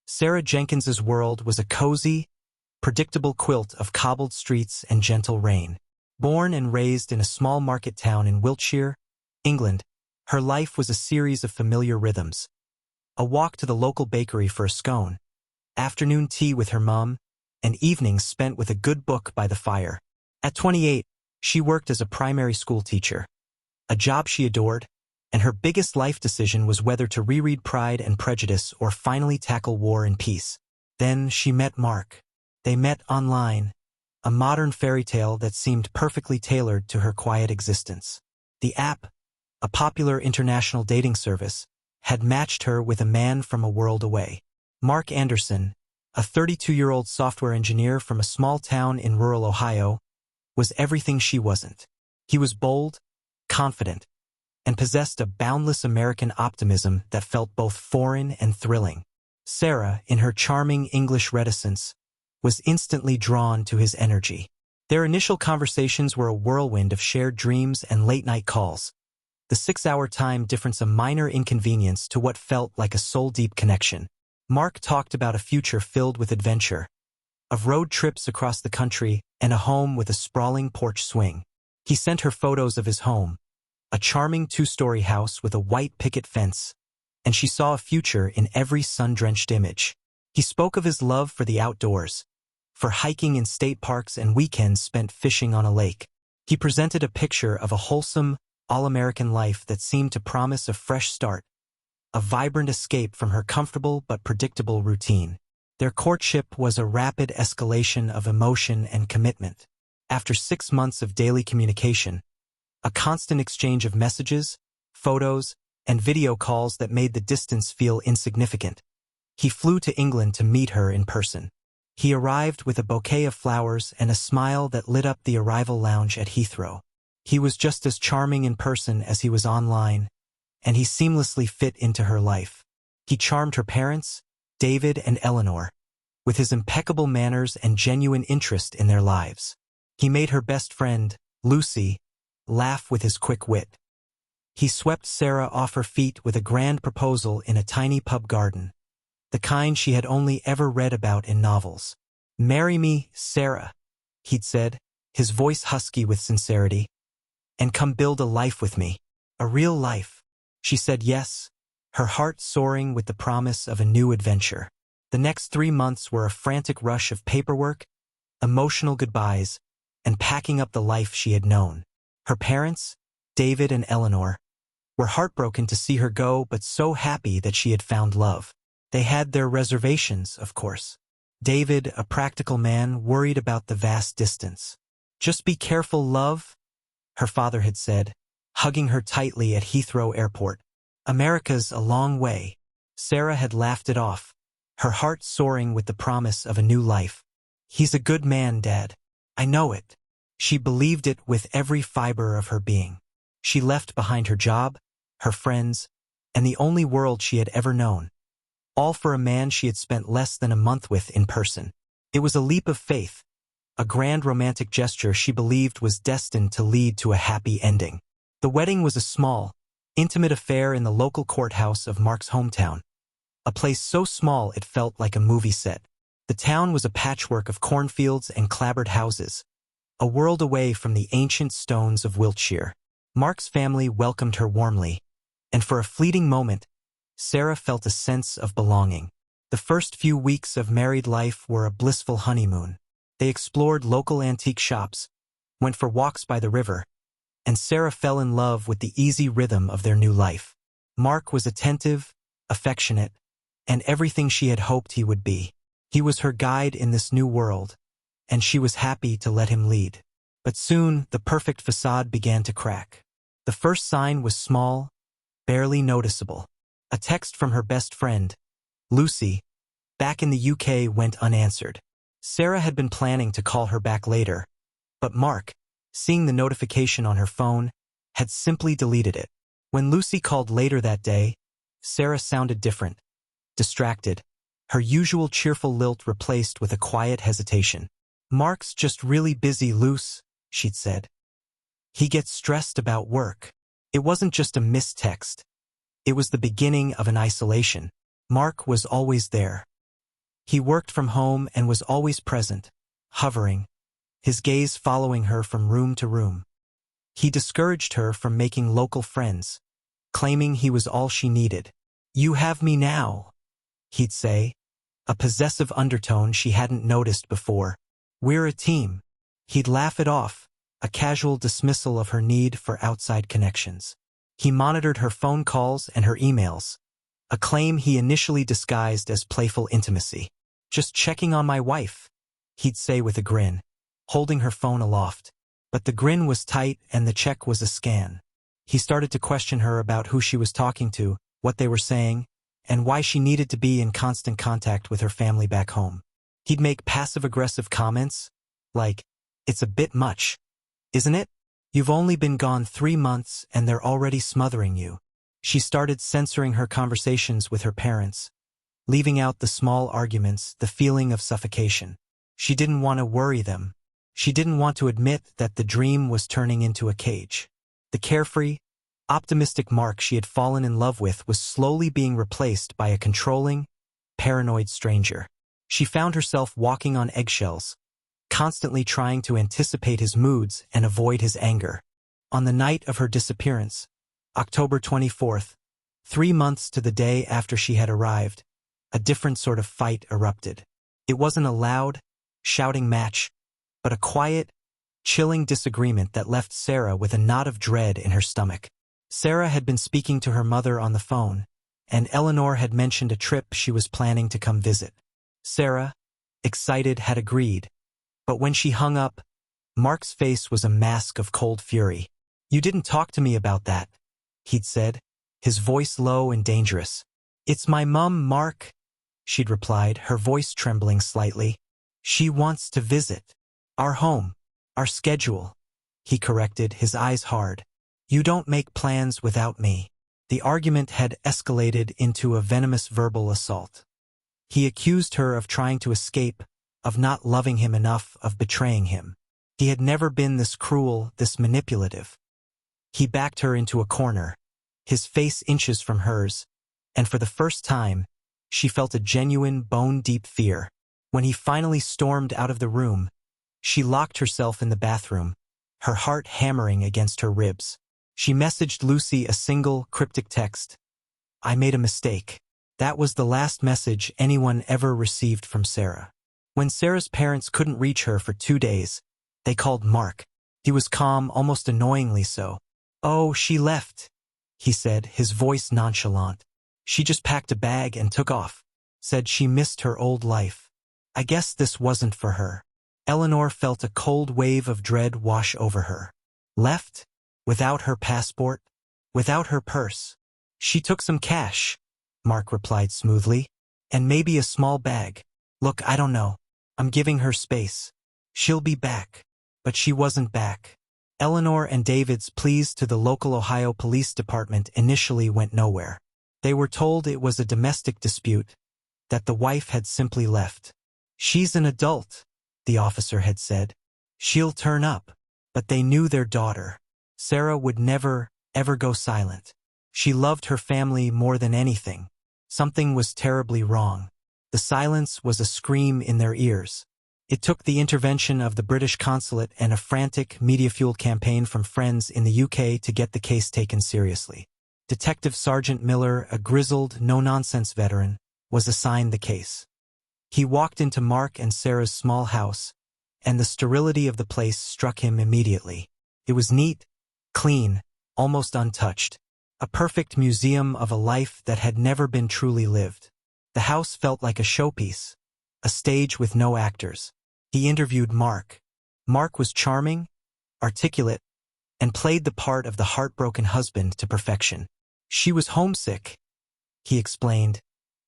Sarah Jenkins's world was a cozy, predictable quilt of cobbled streets and gentle rain. Born and raised in a small market town in Wiltshire, England, her life was a series of familiar rhythms. A walk to the local bakery for a scone, afternoon tea with her mum, and evenings spent with a good book by the fire. At 28, she worked as a primary school teacher, a job she adored, and her biggest life decision was whether to reread Pride and Prejudice or finally tackle War and Peace. Then she met Mark. They met online, a modern fairy tale that seemed perfectly tailored to her quiet existence. The app, a popular international dating service, had matched her with a man from a world away. Mark Anderson, a 32-year-old software engineer from a small town in rural Ohio, was everything she wasn't. He was bold, confident, and possessed a boundless American optimism that felt both foreign and thrilling. Sarah, in her charming English reticence, was instantly drawn to his energy. Their initial conversations were a whirlwind of shared dreams and late-night calls, the 6-hour time difference a minor inconvenience to what felt like a soul-deep connection. Mark talked about a future filled with adventure, of road trips across the country and a home with a sprawling porch swing. He sent her photos of his home, a charming 2-story house with a white picket fence, and she saw a future in every sun-drenched image. He spoke of his love for the outdoors, for hiking in state parks and weekends spent fishing on a lake. He presented a picture of a wholesome, all-American life that seemed to promise a fresh start, a vibrant escape from her comfortable but predictable routine. Their courtship was a rapid escalation of emotion and commitment. After 6 months of daily communication, a constant exchange of messages, photos, and video calls that made the distance feel insignificant, he flew to England to meet her in person. He arrived with a bouquet of flowers and a smile that lit up the arrival lounge at Heathrow. He was just as charming in person as he was online, and he seamlessly fit into her life. He charmed her parents, David and Eleanor, with his impeccable manners and genuine interest in their lives. He made her best friend, Lucy, laugh with his quick wit. He swept Sarah off her feet with a grand proposal in a tiny pub garden, the kind she had only ever read about in novels. "Marry me, Sarah," he'd said, his voice husky with sincerity, "and come build a life with me. A real life." She said yes, her heart soaring with the promise of a new adventure. The next 3 months were a frantic rush of paperwork, emotional goodbyes, and packing up the life she had known. Her parents, David and Eleanor, were heartbroken to see her go but so happy that she had found love. They had their reservations, of course. David, a practical man, worried about the vast distance. "Just be careful, love," her father had said, hugging her tightly at Heathrow Airport. "America's a long way." Sarah had laughed it off, her heart soaring with the promise of a new life. "He's a good man, Dad. I know it." She believed it with every fiber of her being. She left behind her job, her friends, and the only world she had ever known, all for a man she had spent less than a month with in person. It was a leap of faith, a grand romantic gesture she believed was destined to lead to a happy ending. The wedding was a small, intimate affair in the local courthouse of Mark's hometown, a place so small it felt like a movie set. The town was a patchwork of cornfields and clapboard houses, a world away from the ancient stones of Wiltshire. Mark's family welcomed her warmly, and for a fleeting moment, Sarah felt a sense of belonging. The first few weeks of married life were a blissful honeymoon. They explored local antique shops, went for walks by the river, and Sarah fell in love with the easy rhythm of their new life. Mark was attentive, affectionate, and everything she had hoped he would be. He was her guide in this new world, and she was happy to let him lead. But soon, the perfect facade began to crack. The first sign was small, barely noticeable. A text from her best friend, Lucy, back in the UK, went unanswered. Sarah had been planning to call her back later, but Mark, seeing the notification on her phone, had simply deleted it. When Lucy called later that day, Sarah sounded different, distracted, her usual cheerful lilt replaced with a quiet hesitation. "Mark's just really busy, Luce," she'd said. "He gets stressed about work." It wasn't just a missed text. It was the beginning of an isolation. Mark was always there, He worked from home and was always present, hovering, his gaze following her from room to room. He discouraged her from making local friends, claiming he was all she needed. "You have me now," he'd say, a possessive undertone she hadn't noticed before. "We're a team." He'd laugh it off, a casual dismissal of her need for outside connections. He monitored her phone calls and her emails, a claim he initially disguised as playful intimacy. "Just checking on my wife," he'd say with a grin, holding her phone aloft. But the grin was tight and the check was a scan. He started to question her about who she was talking to, what they were saying, and why she needed to be in constant contact with her family back home. He'd make passive-aggressive comments, like, "It's a bit much, isn't it? You've only been gone 3 months and they're already smothering you." She started censoring her conversations with her parents, leaving out the small arguments, the feeling of suffocation. She didn't want to worry them. She didn't want to admit that the dream was turning into a cage. The carefree, optimistic Mark she had fallen in love with was slowly being replaced by a controlling, paranoid stranger. She found herself walking on eggshells, constantly trying to anticipate his moods and avoid his anger. On the night of her disappearance, October 24th, 3 months to the day after she had arrived, a different sort of fight erupted. It wasn't a loud, shouting match, but a quiet, chilling disagreement that left Sarah with a knot of dread in her stomach. Sarah had been speaking to her mother on the phone, and Eleanor had mentioned a trip she was planning to come visit. Sarah, excited, had agreed, but when she hung up, Mark's face was a mask of cold fury. "You didn't talk to me about that," he'd said, his voice low and dangerous. "It's my mum, Mark," she'd replied, her voice trembling slightly. "She wants to visit. Our home. Our schedule," he corrected, his eyes hard. "You don't make plans without me." The argument had escalated into a venomous verbal assault. He accused her of trying to escape, of not loving him enough, of betraying him. He had never been this cruel, this manipulative. He backed her into a corner, his face inches from hers, and for the first time, she felt a genuine, bone-deep fear. When he finally stormed out of the room, she locked herself in the bathroom, her heart hammering against her ribs. She messaged Lucy a single, cryptic text. "I made a mistake." That was the last message anyone ever received from Sarah. When Sarah's parents couldn't reach her for 2 days, they called Mark. He was calm, almost annoyingly so. "Oh, she left," he said, his voice nonchalant. "She just packed a bag and took off. Said she missed her old life. I guess this wasn't for her." Eleanor felt a cold wave of dread wash over her. Left? Without her passport? Without her purse? "She took some cash," Mark replied smoothly, "and maybe a small bag. Look, I don't know. I'm giving her space. She'll be back." But she wasn't back. Eleanor and David's pleas to the local Ohio Police Department initially went nowhere. They were told it was a domestic dispute, that the wife had simply left. "She's an adult," the officer had said. "She'll turn up." But they knew their daughter. Sarah would never, ever go silent. She loved her family more than anything. Something was terribly wrong. The silence was a scream in their ears. It took the intervention of the British consulate and a frantic, media-fueled campaign from friends in the UK to get the case taken seriously. Detective Sergeant Miller, a grizzled, no-nonsense veteran, was assigned the case. He walked into Mark and Sarah's small house, and the sterility of the place struck him immediately. It was neat, clean, almost untouched. A perfect museum of a life that had never been truly lived. The house felt like a showpiece, a stage with no actors. He interviewed Mark. Mark was charming, articulate, and played the part of the heartbroken husband to perfection. "She was homesick," he explained,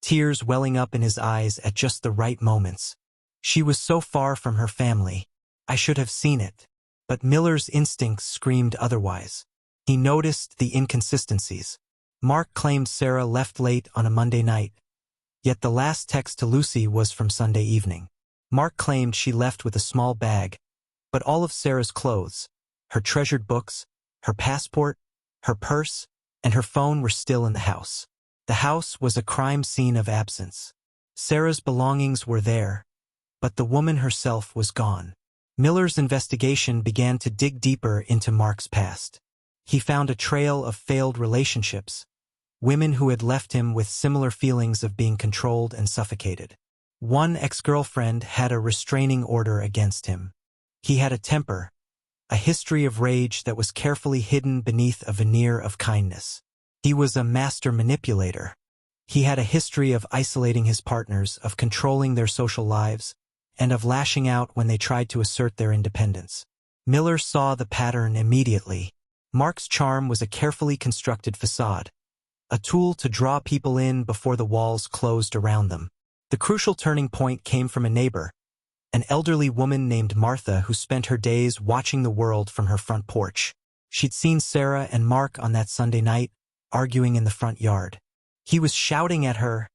tears welling up in his eyes at just the right moments. "She was so far from her family. I should have seen it." But Miller's instincts screamed otherwise. He noticed the inconsistencies. Mark claimed Sarah left late on a Monday night, yet the last text to Lucy was from Sunday evening. Mark claimed she left with a small bag, but all of Sarah's clothes, her treasured books, her passport, her purse, and her phone were still in the house. The house was a crime scene of absence. Sarah's belongings were there, but the woman herself was gone. Miller's investigation began to dig deeper into Mark's past. He found a trail of failed relationships, women who had left him with similar feelings of being controlled and suffocated. One ex-girlfriend had a restraining order against him. He had a temper, a history of rage that was carefully hidden beneath a veneer of kindness. He was a master manipulator. He had a history of isolating his partners, of controlling their social lives, and of lashing out when they tried to assert their independence. Miller saw the pattern immediately. Mark's charm was a carefully constructed facade, a tool to draw people in before the walls closed around them. The crucial turning point came from a neighbor, an elderly woman named Martha who spent her days watching the world from her front porch. She'd seen Sarah and Mark on that Sunday night, arguing in the front yard. He was shouting at her,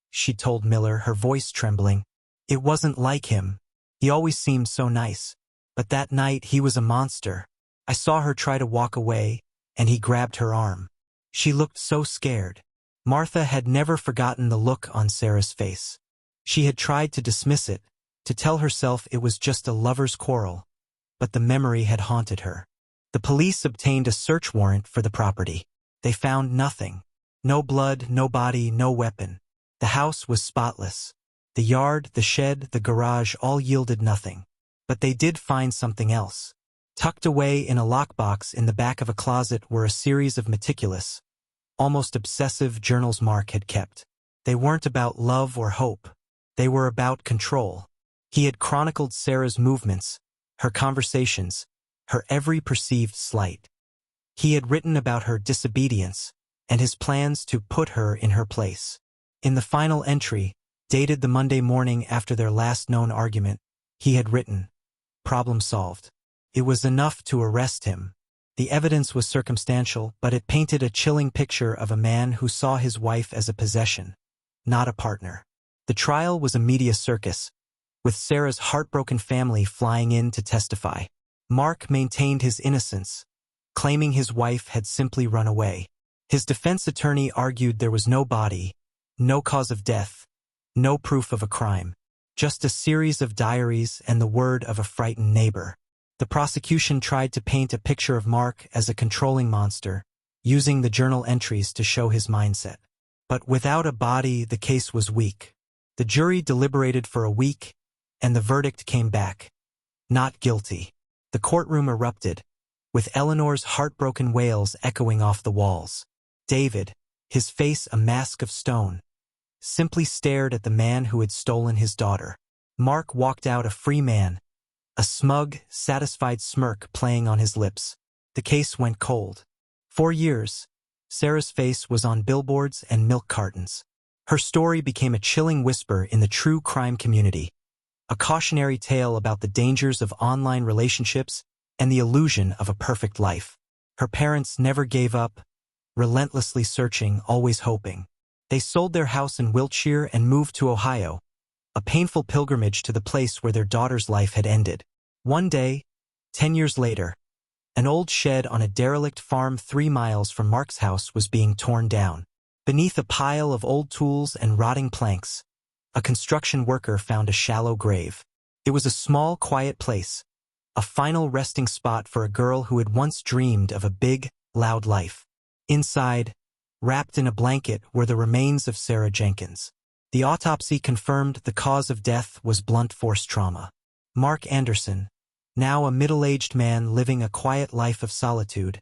she told Miller, her voice trembling. It wasn't like him. He always seemed so nice. But that night he was a monster. I saw her try to walk away, and he grabbed her arm. She looked so scared. Martha had never forgotten the look on Sarah's face. She had tried to dismiss it, to tell herself it was just a lover's quarrel, but the memory had haunted her. The police obtained a search warrant for the property. They found nothing. No blood, no body, no weapon. The house was spotless. The yard, the shed, the garage all yielded nothing. But they did find something else. Tucked away in a lockbox in the back of a closet were a series of meticulous, almost obsessive journals Mark had kept. They weren't about love or hope. They were about control. He had chronicled Sarah's movements, her conversations, her every perceived slight. He had written about her disobedience and his plans to put her in her place. In the final entry, dated the Monday morning after their last known argument, he had written, "Problem solved." It was enough to arrest him. The evidence was circumstantial, but it painted a chilling picture of a man who saw his wife as a possession, not a partner. The trial was a media circus, with Sarah's heartbroken family flying in to testify. Mark maintained his innocence, claiming his wife had simply run away. His defense attorney argued there was no body, no cause of death, no proof of a crime, just a series of diaries and the word of a frightened neighbor. The prosecution tried to paint a picture of Mark as a controlling monster, using the journal entries to show his mindset. But without a body, the case was weak. The jury deliberated for a week, and the verdict came back. Not guilty. The courtroom erupted, with Eleanor's heartbroken wails echoing off the walls. David, his face a mask of stone, simply stared at the man who had stolen his daughter. Mark walked out a free man, a smug, satisfied smirk playing on his lips. The case went cold. 4 years, Sarah's face was on billboards and milk cartons. Her story became a chilling whisper in the true crime community, a cautionary tale about the dangers of online relationships and the illusion of a perfect life. Her parents never gave up, relentlessly searching, always hoping. They sold their house in Wiltshire and moved to Ohio, a painful pilgrimage to the place where their daughter's life had ended. One day, 10 years later, an old shed on a derelict farm 3 miles from Mark's house was being torn down. Beneath a pile of old tools and rotting planks, a construction worker found a shallow grave. It was a small, quiet place, a final resting spot for a girl who had once dreamed of a big, loud life. Inside, wrapped in a blanket, were the remains of Sarah Jenkins. The autopsy confirmed the cause of death was blunt force trauma. Mark Anderson, now a middle-aged man living a quiet life of solitude,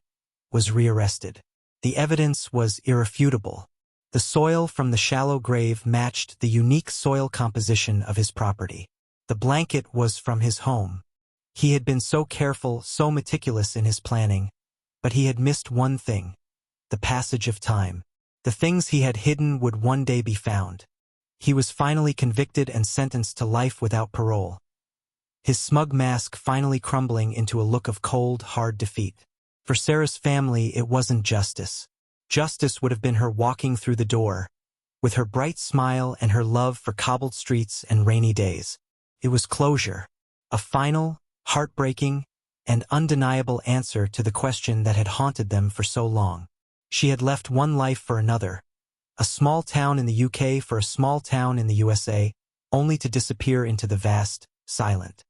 was rearrested. The evidence was irrefutable. The soil from the shallow grave matched the unique soil composition of his property. The blanket was from his home. He had been so careful, so meticulous in his planning, but he had missed one thing: the passage of time. The things he had hidden would one day be found. He was finally convicted and sentenced to life without parole, his smug mask finally crumbling into a look of cold, hard defeat. For Sarah's family, it wasn't justice. Justice would have been her walking through the door, with her bright smile and her love for cobbled streets and rainy days. It was closure, a final, heartbreaking, and undeniable answer to the question that had haunted them for so long. She had left one life for another, A small town in the UK for a small town in the USA, only to disappear into the vast, silent